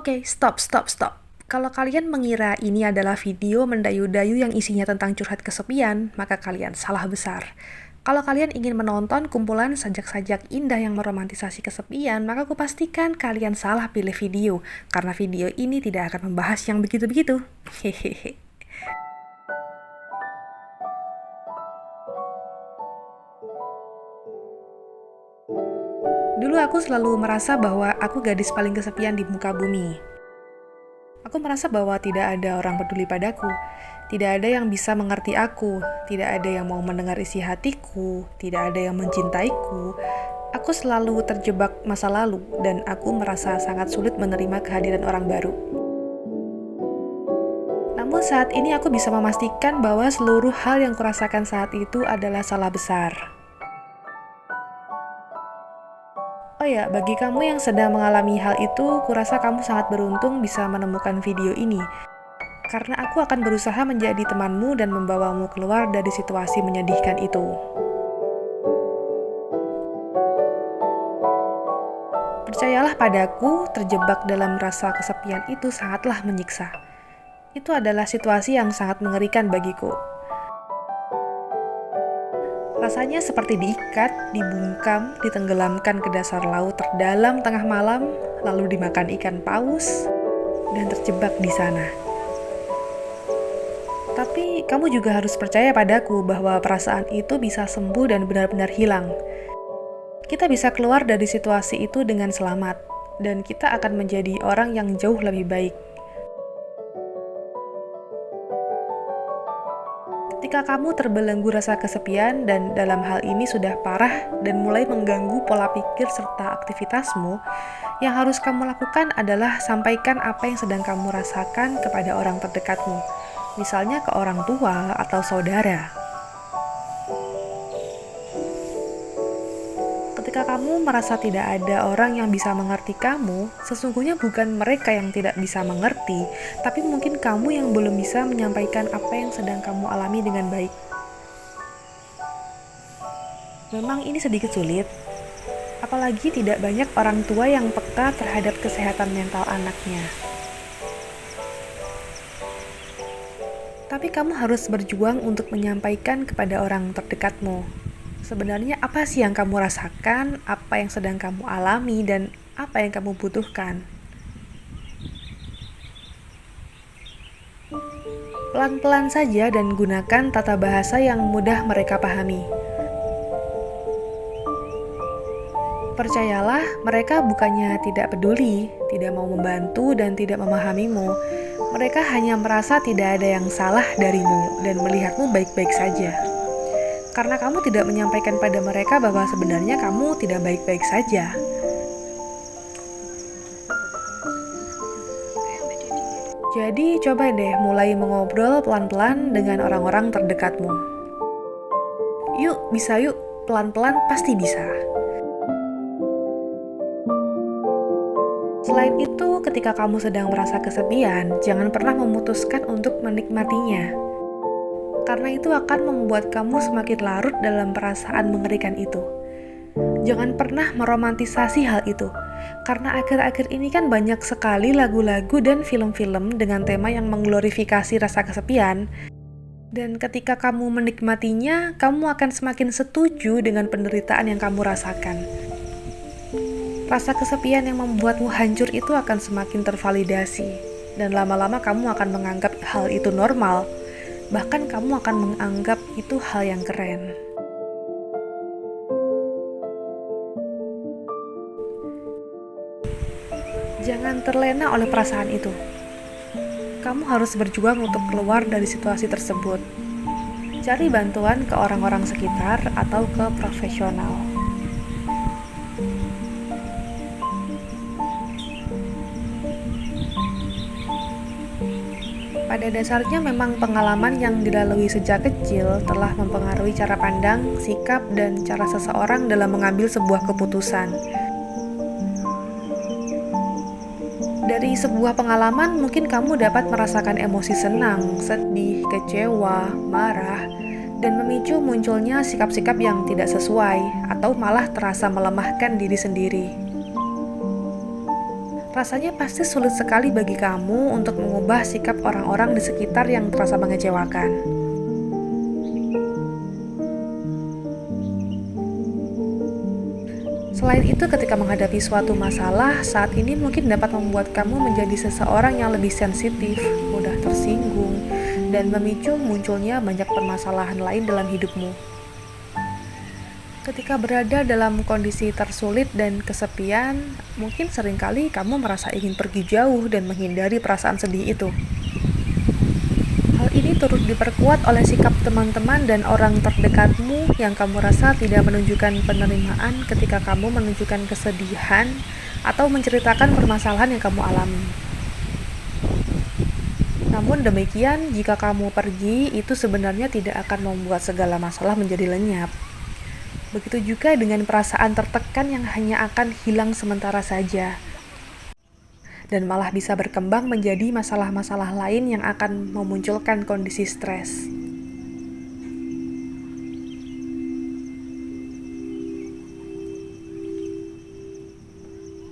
Oke, stop, stop, stop. Kalau kalian mengira ini adalah video mendayu-dayu yang isinya tentang curhat kesepian, maka kalian salah besar. Kalau kalian ingin menonton kumpulan sajak-sajak indah yang meromantisasi kesepian, maka kupastikan kalian salah pilih video, karena video ini tidak akan membahas yang begitu-begitu. Hehehe. Dulu aku selalu merasa bahwa aku gadis paling kesepian di muka bumi. Aku merasa bahwa tidak ada orang peduli padaku, tidak ada yang bisa mengerti aku, tidak ada yang mau mendengar isi hatiku, tidak ada yang mencintaiku. Aku selalu terjebak masa lalu, dan aku merasa sangat sulit menerima kehadiran orang baru. Namun saat ini aku bisa memastikan bahwa seluruh hal yang kurasakan saat itu adalah salah besar. Oh ya, bagi kamu yang sedang mengalami hal itu, kurasa kamu sangat beruntung bisa menemukan video ini. Karena aku akan berusaha menjadi temanmu dan membawamu keluar dari situasi menyedihkan itu. Percayalah padaku, terjebak dalam rasa kesepian itu sangatlah menyiksa. Itu adalah situasi yang sangat mengerikan bagiku. Rasanya seperti diikat, dibungkam, ditenggelamkan ke dasar laut terdalam tengah malam, lalu dimakan ikan paus, dan terjebak di sana. Tapi kamu juga harus percaya padaku bahwa perasaan itu bisa sembuh dan benar-benar hilang. Kita bisa keluar dari situasi itu dengan selamat, dan kita akan menjadi orang yang jauh lebih baik. Ketika kamu terbelenggu rasa kesepian dan dalam hal ini sudah parah dan mulai mengganggu pola pikir serta aktivitasmu, yang harus kamu lakukan adalah sampaikan apa yang sedang kamu rasakan kepada orang terdekatmu, misalnya ke orang tua atau saudara. Ketika kamu merasa tidak ada orang yang bisa mengerti kamu, sesungguhnya bukan mereka yang tidak bisa mengerti, tapi mungkin kamu yang belum bisa menyampaikan apa yang sedang kamu alami dengan baik. Memang ini sedikit sulit, apalagi tidak banyak orang tua yang peka terhadap kesehatan mental anaknya. Tapi kamu harus berjuang untuk menyampaikan kepada orang terdekatmu. Sebenarnya apa sih yang kamu rasakan, apa yang sedang kamu alami, dan apa yang kamu butuhkan? Pelan-pelan saja dan gunakan tata bahasa yang mudah mereka pahami. Percayalah, mereka bukannya tidak peduli, tidak mau membantu, dan tidak memahamimu. Mereka hanya merasa tidak ada yang salah darimu dan melihatmu baik-baik saja. Karena kamu tidak menyampaikan pada mereka bahwa sebenarnya kamu tidak baik-baik saja. Jadi coba deh mulai mengobrol pelan-pelan dengan orang-orang terdekatmu. Yuk, bisa yuk, pelan-pelan pasti bisa. Selain itu, ketika kamu sedang merasa kesepian, jangan pernah memutuskan untuk menikmatinya. Karena itu akan membuat kamu semakin larut dalam perasaan mengerikan itu. Jangan pernah meromantisasi hal itu, karena akhir-akhir ini kan banyak sekali lagu-lagu dan film-film dengan tema yang mengglorifikasi rasa kesepian. Dan ketika kamu menikmatinya, kamu akan semakin setuju dengan penderitaan yang kamu rasakan. Rasa kesepian yang membuatmu hancur itu akan semakin tervalidasi, dan lama-lama kamu akan menganggap hal itu normal. Bahkan kamu akan menganggap itu hal yang keren. Jangan terlena oleh perasaan itu. Kamu harus berjuang untuk keluar dari situasi tersebut. Cari bantuan ke orang-orang sekitar atau ke profesional. Pada dasarnya memang pengalaman yang dilalui sejak kecil telah mempengaruhi cara pandang, sikap, dan cara seseorang dalam mengambil sebuah keputusan. Dari sebuah pengalaman mungkin kamu dapat merasakan emosi senang, sedih, kecewa, marah, dan memicu munculnya sikap-sikap yang tidak sesuai atau malah terasa melemahkan diri sendiri. Rasanya pasti sulit sekali bagi kamu untuk mengubah sikap orang-orang di sekitar yang terasa mengecewakan. Selain itu, ketika menghadapi suatu masalah, saat ini mungkin dapat membuat kamu menjadi seseorang yang lebih sensitif, mudah tersinggung, dan memicu munculnya banyak permasalahan lain dalam hidupmu. Ketika berada dalam kondisi tersulit dan kesepian, mungkin seringkali kamu merasa ingin pergi jauh dan menghindari perasaan sedih itu. Hal ini turut diperkuat oleh sikap teman-teman dan orang terdekatmu yang kamu rasa tidak menunjukkan penerimaan ketika kamu menunjukkan kesedihan atau menceritakan permasalahan yang kamu alami. Namun demikian, jika kamu pergi, itu sebenarnya tidak akan membuat segala masalah menjadi lenyap. Begitu juga dengan perasaan tertekan yang hanya akan hilang sementara saja, dan malah bisa berkembang menjadi masalah-masalah lain yang akan memunculkan kondisi stres.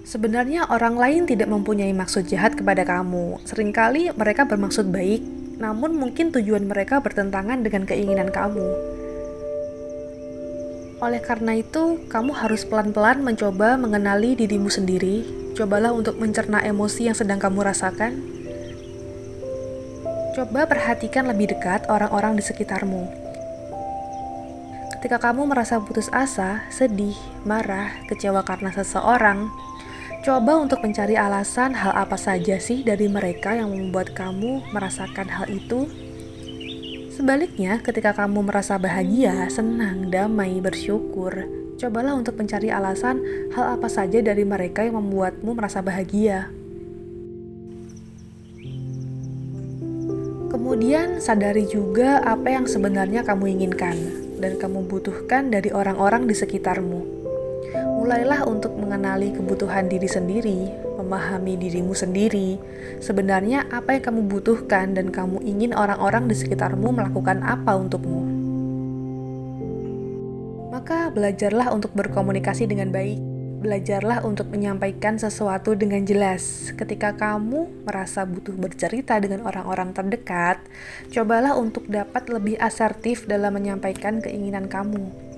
Sebenarnya orang lain tidak mempunyai maksud jahat kepada kamu. Seringkali mereka bermaksud baik, namun mungkin tujuan mereka bertentangan dengan keinginan kamu. Oleh karena itu, kamu harus pelan-pelan mencoba mengenali dirimu sendiri. Cobalah untuk mencerna emosi yang sedang kamu rasakan. Coba perhatikan lebih dekat orang-orang di sekitarmu. Ketika kamu merasa putus asa, sedih, marah, kecewa karena seseorang, coba untuk mencari alasan hal apa saja sih dari mereka yang membuat kamu merasakan hal itu. Sebaliknya, ketika kamu merasa bahagia, senang, damai, bersyukur, cobalah untuk mencari alasan hal apa saja dari mereka yang membuatmu merasa bahagia. Kemudian, sadari juga apa yang sebenarnya kamu inginkan dan kamu butuhkan dari orang-orang di sekitarmu. Mulailah untuk mengenali kebutuhan diri sendiri, memahami dirimu sendiri. Sebenarnya apa yang kamu butuhkan dan kamu ingin orang-orang di sekitarmu melakukan apa untukmu. Maka belajarlah untuk berkomunikasi dengan baik. Belajarlah untuk menyampaikan sesuatu dengan jelas. Ketika kamu merasa butuh bercerita dengan orang-orang terdekat, cobalah untuk dapat lebih asertif dalam menyampaikan keinginan kamu.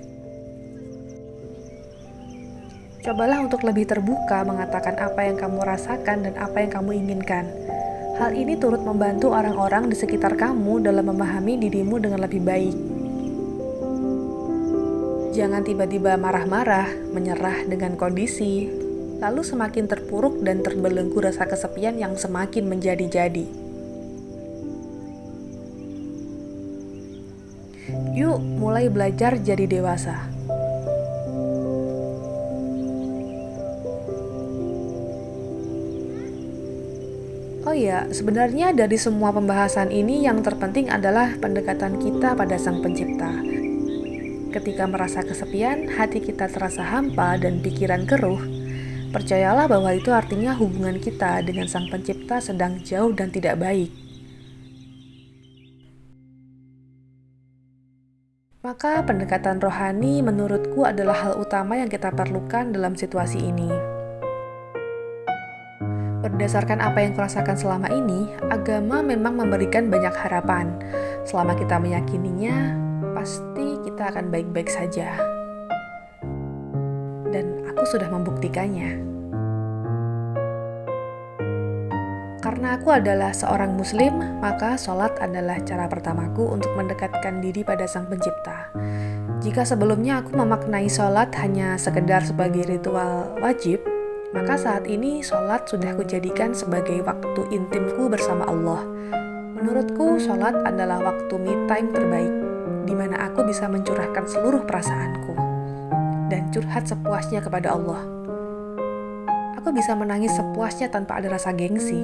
Cobalah untuk lebih terbuka mengatakan apa yang kamu rasakan dan apa yang kamu inginkan. Hal ini turut membantu orang-orang di sekitar kamu dalam memahami dirimu dengan lebih baik. Jangan tiba-tiba marah-marah, menyerah dengan kondisi, lalu semakin terpuruk dan terbelenggu rasa kesepian yang semakin menjadi-jadi. Yuk, mulai belajar jadi dewasa. Oh ya, sebenarnya dari semua pembahasan ini yang terpenting adalah pendekatan kita pada Sang Pencipta. Ketika merasa kesepian, hati kita terasa hampa dan pikiran keruh, percayalah bahwa itu artinya hubungan kita dengan Sang Pencipta sedang jauh dan tidak baik. Maka pendekatan rohani menurutku adalah hal utama yang kita perlukan dalam situasi ini. Berdasarkan apa yang kurasakan selama ini, agama memang memberikan banyak harapan. Selama kita meyakininya, pasti kita akan baik-baik saja. Dan aku sudah membuktikannya. Karena aku adalah seorang muslim, maka sholat adalah cara pertamaku untuk mendekatkan diri pada Sang Pencipta. Jika sebelumnya aku memaknai sholat hanya sekedar sebagai ritual wajib, maka saat ini sholat sudah kujadikan sebagai waktu intimku bersama Allah. Menurutku, sholat adalah waktu me time terbaik, di mana aku bisa mencurahkan seluruh perasaanku dan curhat sepuasnya kepada Allah. Aku bisa menangis sepuasnya tanpa ada rasa gengsi,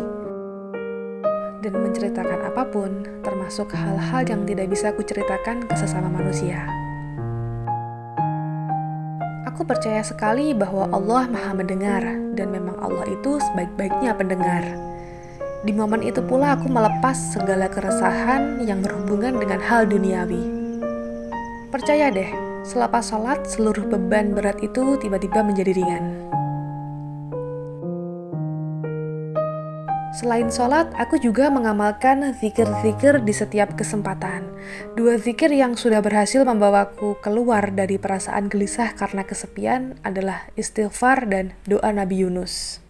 dan menceritakan apapun, termasuk hal-hal yang tidak bisa kuceritakan ke sesama manusia. Aku percaya sekali bahwa Allah Maha Mendengar, dan memang Allah itu sebaik-baiknya pendengar. Di momen itu pula aku melepas segala keresahan yang berhubungan dengan hal duniawi. Percaya deh, selepas sholat, seluruh beban berat itu tiba-tiba menjadi ringan. Selain sholat, aku juga mengamalkan zikir-zikir di setiap kesempatan. Dua zikir yang sudah berhasil membawaku keluar dari perasaan gelisah karena kesepian adalah istighfar dan doa Nabi Yunus.